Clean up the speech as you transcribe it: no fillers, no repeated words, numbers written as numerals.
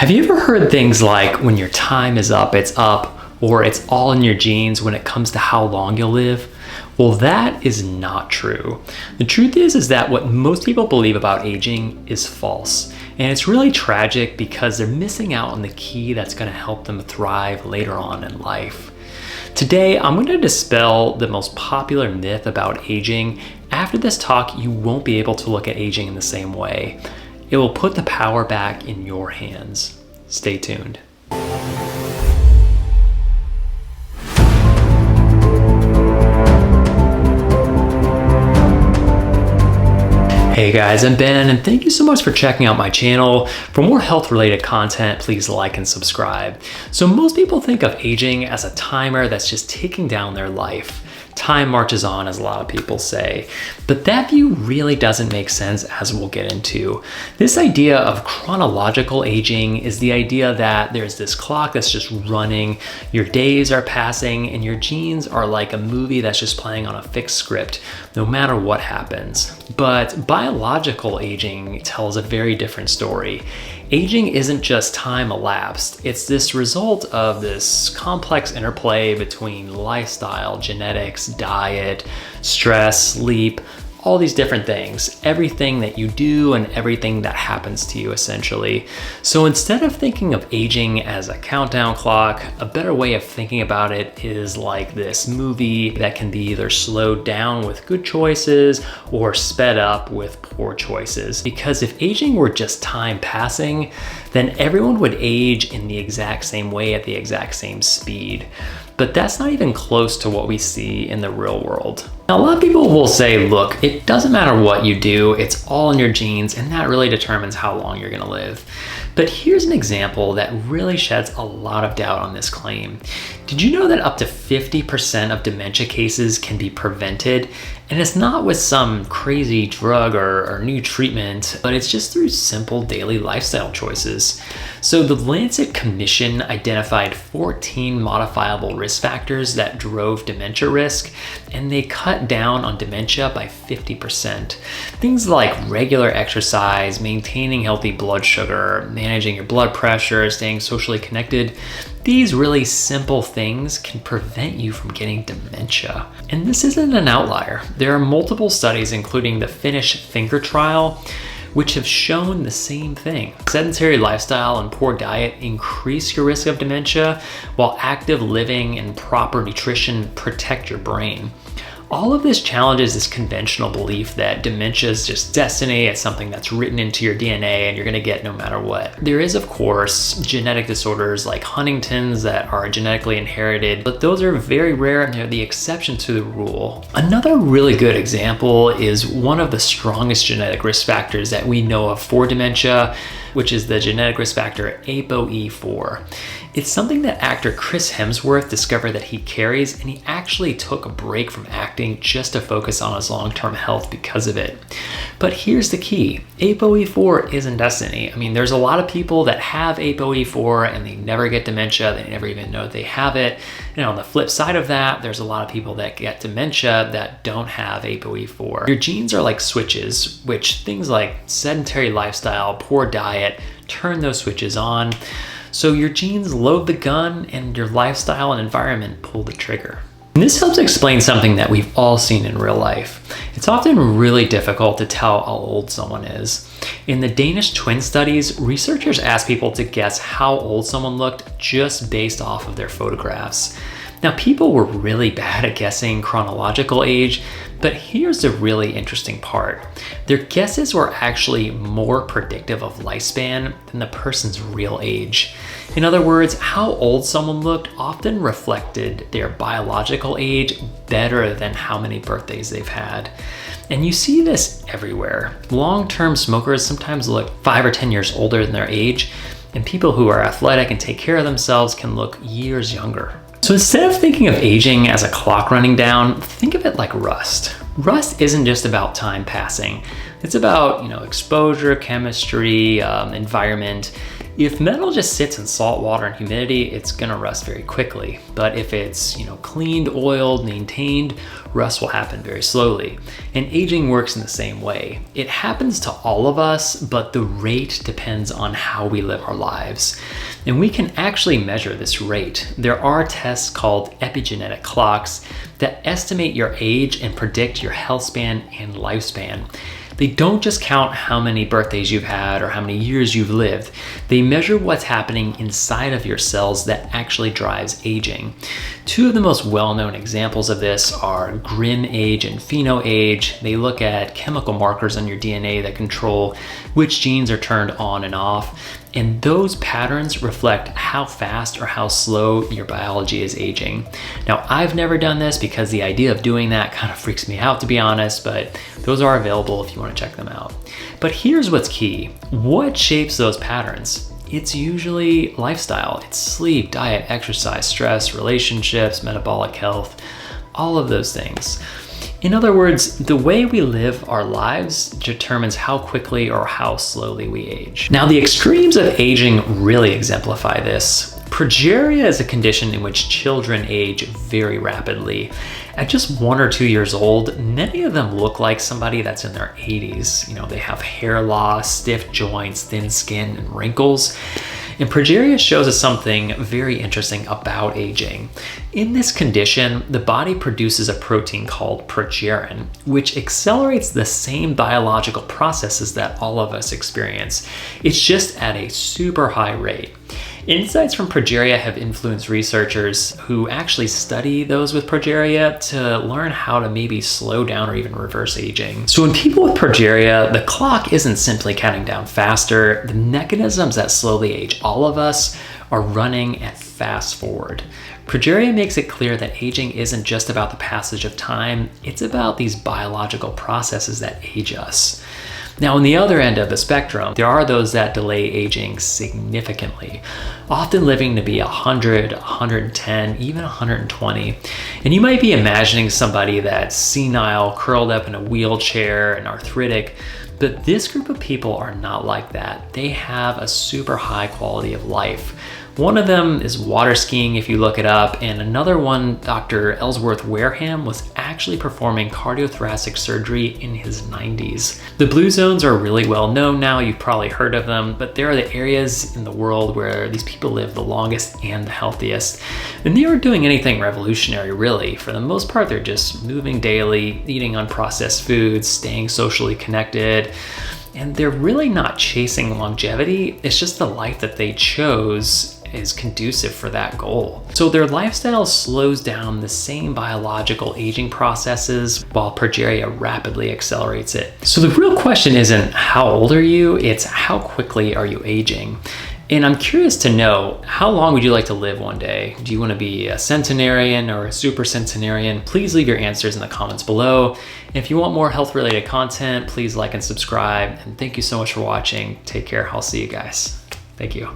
Have you ever heard things like when your time is up, it's up, or it's all in your genes when it comes to how long you'll live? Well, that is not true. The truth is that what most people believe about aging is false. And it's really tragic because they're missing out on the key that's going to help them thrive later on in life. Today, I'm going to dispel the most popular myth about aging. After this talk, you won't be able to look at aging in the same way. It will put the power back in your hands. Stay tuned. Hey guys, I'm Ben, and thank you so much for checking out my channel. For more health-related content, please like and subscribe. So most people think of aging as a timer that's just ticking down their life. Time marches on, as a lot of people say. But that view really doesn't make sense, as we'll get into. This idea of chronological aging is the idea that there's this clock that's just running, your days are passing, and your genes are like a movie that's just playing on a fixed script, no matter what happens. But biological aging tells a very different story. Aging isn't just time elapsed, it's this result of this complex interplay between lifestyle, genetics, diet, stress, sleep, all these different things, everything that you do and everything that happens to you essentially. So instead of thinking of aging as a countdown clock, a better way of thinking about it is like this movie that can be either slowed down with good choices or sped up with poor choices. Because if aging were just time passing, then everyone would age in the exact same way at the exact same speed. But that's not even close to what we see in the real world. Now, a lot of people will say, look, it doesn't matter what you do, it's all in your genes, and that really determines how long you're gonna live. But here's an example that really sheds a lot of doubt on this claim. Did you know that up to 50% of dementia cases can be prevented? And it's not with some crazy drug or new treatment, but it's just through simple daily lifestyle choices. So the Lancet Commission identified 14 modifiable risk factors that drove dementia risk, and they cut down on dementia by 50%. Things like regular exercise, maintaining healthy blood sugar, managing your blood pressure, staying socially connected. These really simple things can prevent you from getting dementia. And this isn't an outlier. There are multiple studies, including the Finnish finger trial, which have shown the same thing. Sedentary lifestyle and poor diet increase your risk of dementia, while active living and proper nutrition protect your brain. All of this challenges this conventional belief that dementia is just destiny, it's something that's written into your DNA and you're gonna get no matter what. There is, of course, genetic disorders like Huntington's that are genetically inherited, but those are very rare and they're the exception to the rule. Another really good example is one of the strongest genetic risk factors that we know of for dementia, which is the genetic risk factor ApoE4. It's something that actor Chris Hemsworth discovered that he carries, and he actually took a break from acting just to focus on his long-term health because of it. But here's the key, ApoE4 isn't destiny. I mean, there's a lot of people that have ApoE4 and they never get dementia, they never even know they have it. And on the flip side of that, there's a lot of people that get dementia that don't have ApoE4. Your genes are like switches, which things like sedentary lifestyle, poor diet, turn those switches on. So your genes load the gun and your lifestyle and environment pull the trigger. And this helps explain something that we've all seen in real life. It's often really difficult to tell how old someone is. In the Danish twin studies, researchers asked people to guess how old someone looked just based off of their photographs. Now, people were really bad at guessing chronological age, but here's the really interesting part. Their guesses were actually more predictive of lifespan than the person's real age. In other words, how old someone looked often reflected their biological age better than how many birthdays they've had. And you see this everywhere. Long-term smokers sometimes look 5 or 10 years older than their age, and people who are athletic and take care of themselves can look years younger. So instead of thinking of aging as a clock running down, think of it like rust. Rust isn't just about time passing. It's about, exposure, chemistry, environment. If metal just sits in salt water and humidity, it's gonna rust very quickly. But if it's, cleaned, oiled, maintained, rust will happen very slowly. And aging works in the same way. It happens to all of us, but the rate depends on how we live our lives. And we can actually measure this rate. There are tests called epigenetic clocks that estimate your age and predict your health span and lifespan. They don't just count how many birthdays you've had or how many years you've lived. They measure what's happening inside of your cells that actually drives aging. Two of the most well-known examples of this are GrimAge and PhenoAge. They look at chemical markers on your DNA that control which genes are turned on and off. And those patterns reflect how fast or how slow your biology is aging. Now, I've never done this because the idea of doing that kind of freaks me out, to be honest, but those are available if you want to check them out. But here's what's key. What shapes those patterns? It's usually lifestyle. It's sleep, diet, exercise, stress, relationships, metabolic health, all of those things. In other words, the way we live our lives determines how quickly or how slowly we age. Now, the extremes of aging really exemplify this. Progeria is a condition in which children age very rapidly. At just 1 or 2 years old, many of them look like somebody that's in their 80s. They have hair loss, stiff joints, thin skin, and wrinkles. And progeria shows us something very interesting about aging. In this condition, the body produces a protein called progerin, which accelerates the same biological processes that all of us experience. It's just at a super high rate. Insights from progeria have influenced researchers who actually study those with progeria to learn how to maybe slow down or even reverse aging. So in people with progeria, the clock isn't simply counting down faster. The mechanisms that slowly age all of us are running at fast forward. Progeria makes it clear that aging isn't just about the passage of time, it's about these biological processes that age us. Now, on the other end of the spectrum, there are those that delay aging significantly, often living to be 100, 110, even 120. And you might be imagining somebody that's senile, curled up in a wheelchair and arthritic, but this group of people are not like that. They have a super high quality of life. One of them is water skiing if you look it up, and another one, Dr. Ellsworth Wareham, was actually performing cardiothoracic surgery in his 90s. The blue zones are really well known now, you've probably heard of them, but they are the areas in the world where these people live the longest and the healthiest. And they aren't doing anything revolutionary really. For the most part, they're just moving daily, eating unprocessed foods, staying socially connected, and they're really not chasing longevity. It's just the life that they chose is conducive for that goal. So their lifestyle slows down the same biological aging processes while progeria rapidly accelerates it. So the real question isn't how old are you, it's how quickly are you aging? And I'm curious to know, how long would you like to live one day? Do you want to be a centenarian or a super centenarian? Please leave your answers in the comments below. And if you want more health related content, please like and subscribe. And thank you so much for watching. Take care. I'll see you guys. Thank you.